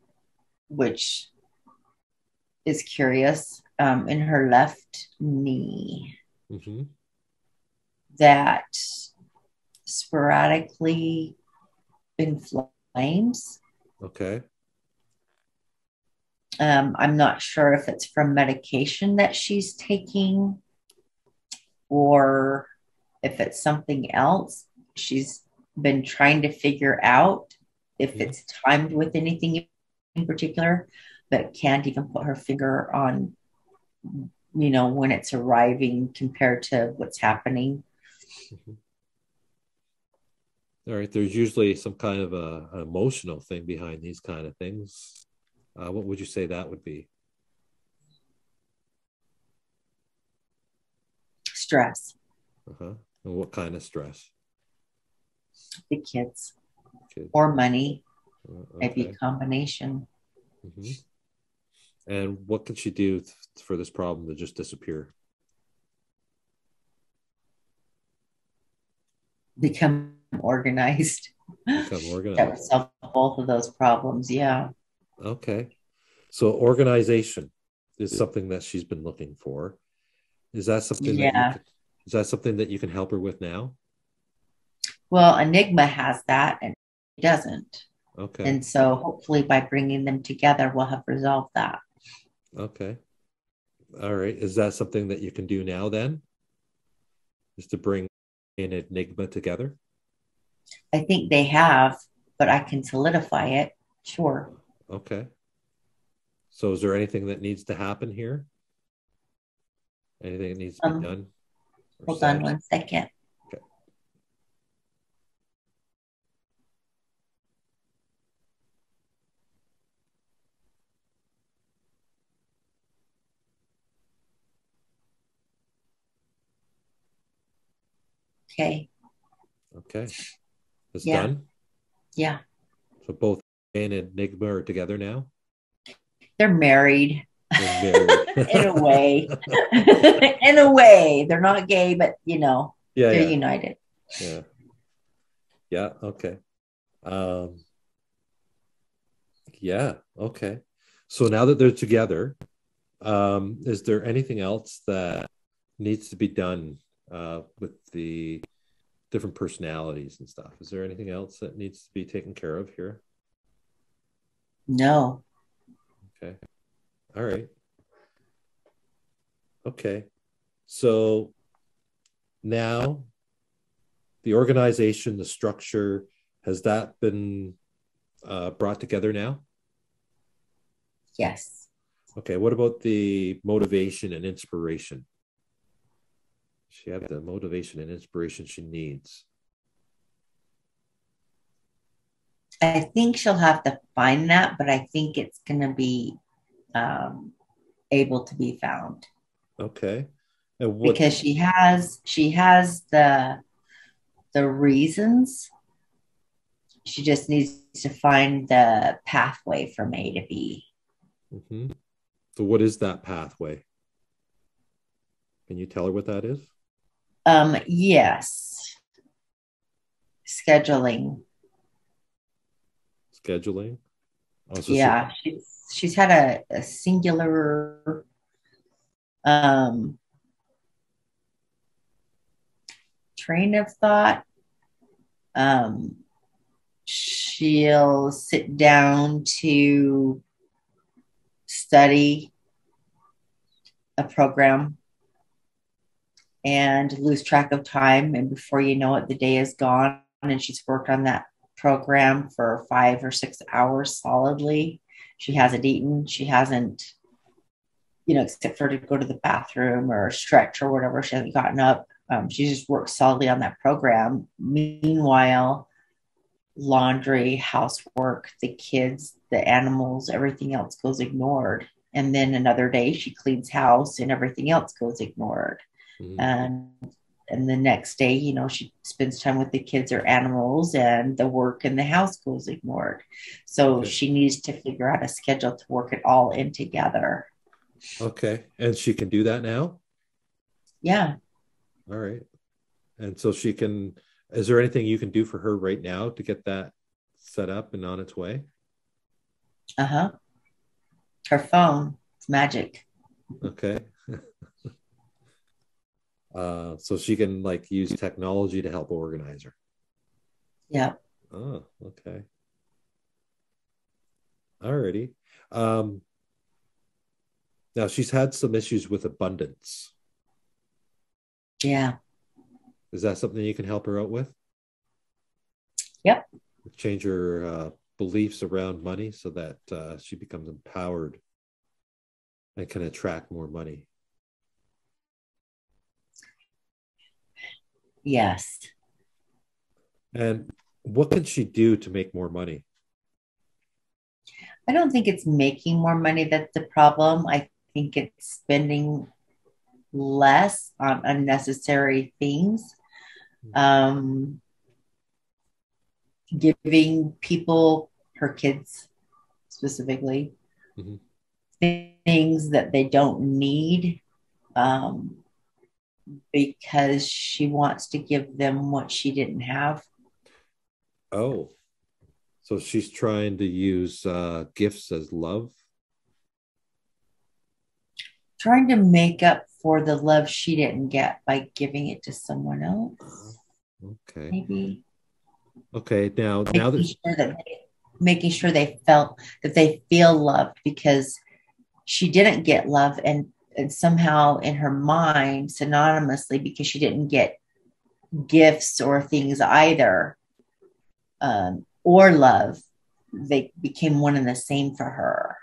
B: which is curious. in her left knee
A: Mm-hmm.
B: that sporadically inflames.
A: Okay.
B: I'm not sure if it's from medication that she's taking or if it's something else. She's been trying to figure out if
A: Yeah.
B: it's timed with anything in particular, but can't even put her finger on, when it's arriving compared to what's happening.
A: Mhm. All right. There's usually some kind of an emotional thing behind these kind of things. What would you say that would be?
B: Stress.
A: Uh-huh. And what kind of stress?
B: The kids
A: Kids.
B: or money, maybe
A: Okay.
B: a combination.
A: Mm-hmm. And what can she do for this problem to just disappear?
B: Become organized.
A: Become
B: That
A: organized.
B: would solve both of those problems. Yeah.
A: Okay. So organization is something that she's been looking for. Is that something that
B: Yeah.
A: you can help her with now?
B: Well, Enigma has that and it doesn't.
A: Okay.
B: And so hopefully by bringing them together, we'll have resolved that.
A: Okay. All right. Is that something that you can do now then? Is to bring in Enigma together?
B: I think they have, but I can solidify it. Sure.
A: Okay. So is there anything that needs to happen here? Anything that needs to be done or
B: Hold on
A: said?
B: 1 second.
A: Okay.
B: Okay.
A: Okay. It's
B: Yeah.
A: done.
B: Yeah.
A: So both and Enigma are together now.
B: They're married
A: They're married.
B: in a way. In a way. They're not gay, but
A: Yeah,
B: they're
A: yeah,
B: united.
A: yeah, yeah. Okay. Um, yeah. Okay. So now that they're together, is there anything else that needs to be done with the different personalities and stuff? Is there anything else that needs to be taken care of here?
B: No.
A: Okay. All right. Okay. So now the organization, the structure, has that been brought together now?
B: Yes.
A: Okay. What about the motivation and inspiration? She had the motivation and inspiration she needs.
B: I think she'll have to find that, but I think it's going to be um, able to be found
A: Okay. And what?
B: because she has the reasons. She just needs to find the pathway from A to B.
A: Mhm. So what is that pathway? Can you tell her what that is?
B: Yes, scheduling.
A: Scheduling. Oh, so she.
B: Yeah, she's had a singular um, train of thought. Um, she'll sit down to study a program and lose track of time. And before you know it, the day is gone. And she's worked on that program for 5 or 6 hours solidly. She hasn't eaten. She hasn't, except for to go to the bathroom or stretch or whatever. She hasn't gotten up. She just worked solidly on that program. Meanwhile, laundry, housework, the kids, the animals, everything else goes ignored. And then another day she cleans house and everything else goes ignored.
A: Mhm.
B: And the next day, she spends time with the kids or animals and the work in the house goes ignored. So
A: Okay.
B: she needs to figure out a schedule to work it all in together.
A: Okay. And she can do that now?
B: Yeah.
A: All right. And so she can, is there anything you can do for her right now to get that set up and on its way?
B: Uh-huh. Her phone. It's magic.
A: Okay. So she can like use technology to help organize her.
B: Yeah.
A: Oh, okay. Alrighty. Um, Now she's had some issues with abundance.
B: Yeah.
A: Is that something you can help her out with?
B: Yep.
A: Change her beliefs around money so that she becomes empowered and can attract more money.
B: Yes.
A: And what can she do to make more money?
B: I don't think it's making more money that's the problem. I think it's spending less on unnecessary things. Um, Giving people, her kids specifically,
A: Mm-hmm.
B: things that they don't need, um, because she wants to give them what she didn't have.
A: Oh, so she's trying to use gifts as love.
B: Trying to make up for the love she didn't get by giving it to someone else,
A: Okay.
B: maybe.
A: Okay. Now
B: making
A: that
B: sure that they, Making sure they felt that they feel loved because she didn't get love, and somehow in her mind synonymously, because she didn't get gifts or things either, or love, they became one and the same for her.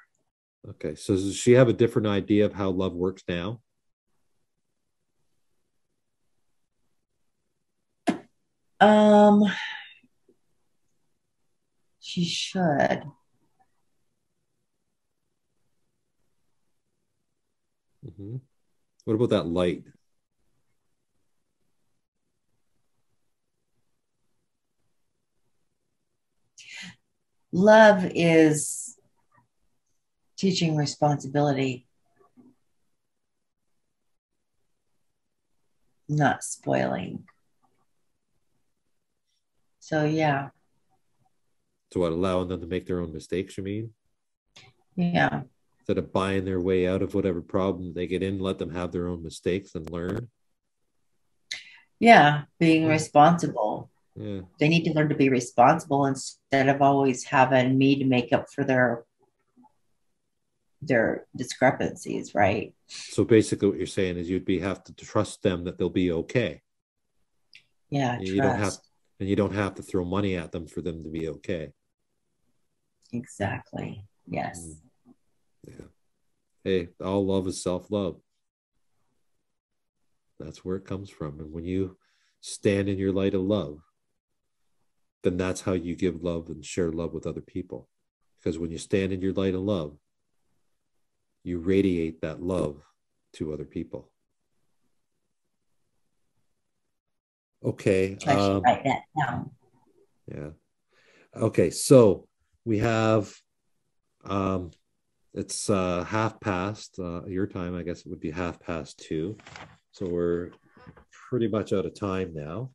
A: okay. So does she have a different idea of how love works now?
B: um she should.
A: Mm-hmm. What about that light?
B: Love is teaching responsibility, not spoiling. So yeah.
A: So what, allowing them to make their own mistakes, you mean?
B: Yeah.
A: Instead of buying their way out of whatever problem they get in, let them have their own mistakes and learn.
B: Yeah, being
A: Yeah.
B: responsible.
A: Yeah.
B: They need to learn to be responsible instead of always having me to make up for their discrepancies, right?
A: So basically what you're saying is you'd be have to trust them that they'll be okay.
B: Yeah,
A: You don't have
B: trust.
A: and you don't have to throw money at them for them to be okay.
B: Exactly.
A: Mm,
B: Yes.
A: yeah. Hey, all love is self-love. That's where it comes from. And when you stand in your light of love, then that's how you give love and share love with other people. Because when you stand in your light of love, you radiate that love to other people. Okay.
B: I should write that down.
A: Yeah. Okay. So we have um it's half past your time. I guess it would be half past 2. So we're pretty much out of time now.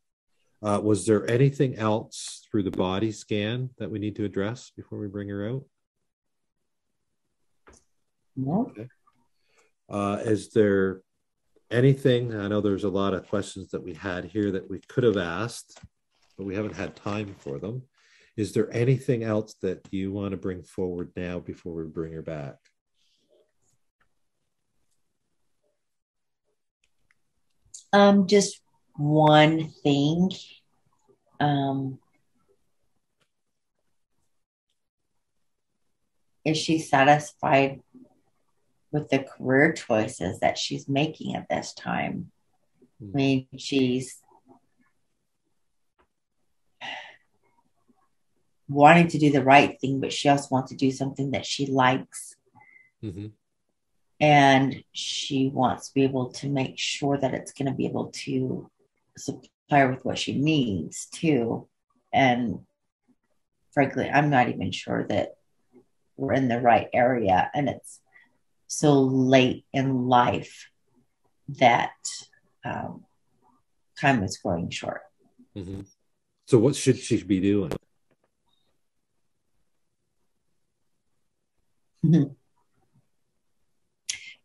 A: Was there anything else through the body scan that we need to address before we bring her out?
B: Nope.
A: Okay. Is there anything? I know there's a lot of questions that we had here that we could have asked, but we haven't had time for them. Is there anything else that you want to bring forward now before we bring her back?
B: Just one thing. Um, is she satisfied with the career choices that she's making at this time? I mean, she's wanting to do the right thing, but she also wants to do something that she likes.
A: Mm-hmm.
B: And she wants to be able to make sure that it's going to be able to supply her with what she needs too. And frankly, I'm not even sure that we're in the right area. And it's so late in life that um, time is growing short.
A: Mm-hmm. So what should she be doing?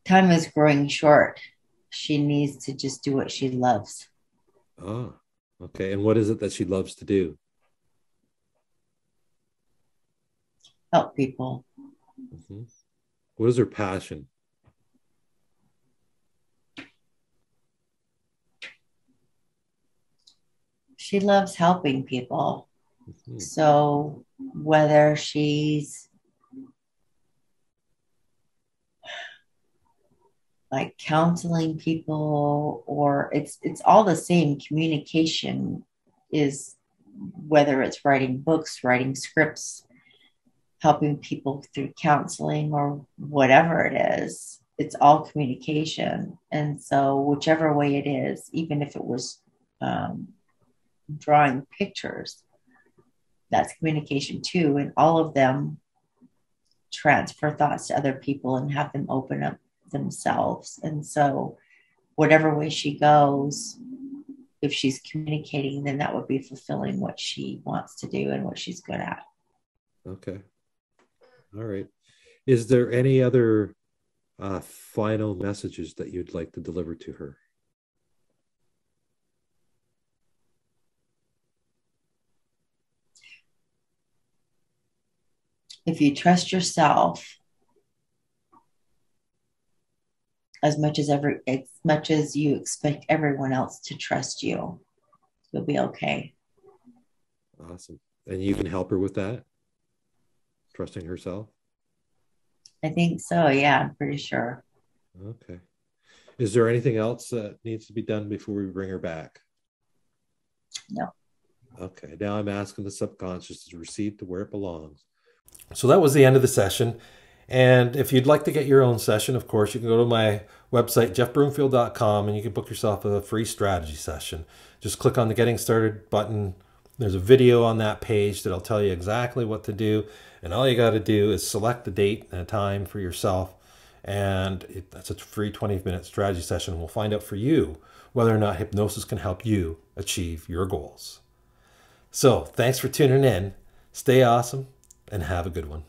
B: Time is growing short. She needs to just do what she loves.
A: Oh, okay. And what is it that she loves to do?
B: Help people.
A: Mm-hmm. What is her passion?
B: She loves helping people.
A: Mm-hmm.
B: So whether she's like counseling people or it's all the same. Communication is, whether it's writing books, writing scripts, helping people through counseling or whatever it is, it's all communication. And so whichever way it is, even if it was drawing pictures, that's communication too. And all of them transfer thoughts to other people and have them open up themselves. And so whatever way she goes, if she's communicating, then that would be fulfilling what she wants to do and what she's good at.
A: Okay. All right. Is there any other final messages that you'd like to deliver to her?
B: If you trust yourself as much as you expect everyone else to trust you, you'll be okay.
A: Awesome. And you can help her with that? Trusting herself?
B: I think so. Yeah, I'm pretty sure.
A: Okay. Is there anything else that needs to be done before we bring her back?
B: No.
A: Okay. Now I'm asking the subconscious to receive to where it belongs. So that was the end of the session. And if you'd like to get your own session, of course, you can go to my website, jeffbroomfield.com, and you can book yourself a free strategy session. Just click on the Getting Started button. There's a video on that page that'll tell you exactly what to do. And all you got to do is select a date and a time for yourself. And that's a free 20-minute strategy session. We'll find out for you whether or not hypnosis can help you achieve your goals. So thanks for tuning in. Stay awesome and have a good one.